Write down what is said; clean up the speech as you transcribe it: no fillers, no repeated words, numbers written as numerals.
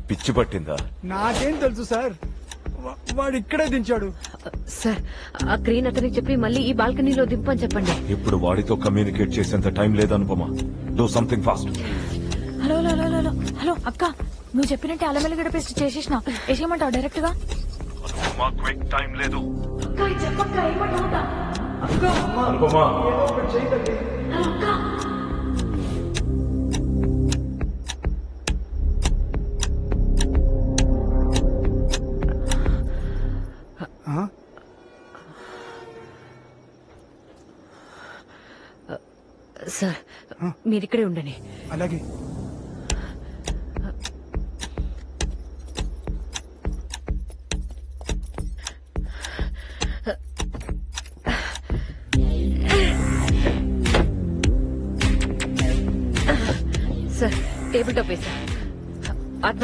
పిచ్చి పట్టిందా? నాకేం తెలుసు సార్, వాడు ఇక్కడే దించాడు. సార్ ఆ క్రీన్ అతనికి చెప్పి మళ్ళీ ఈ బాల్కనీలో దింపని చెప్పండి. ఇప్పుడు వాడితో కమ్యూనికేట్ చేసేంత టైం లేదనుపమా. Do something fast. Hello hello hello hello hello అక్క, నువ్వు చెప్పినట్టే అల్లం వెల్లిగడ్డ పేస్ట్ చేసేసిన. వేసేయమంటావు డైరెక్ట్ గా? టైం లేదు. సార్ మీరిక్కడే ఉండండి. అలాగే. సార్ టేబుల్ టాప్ వేసా.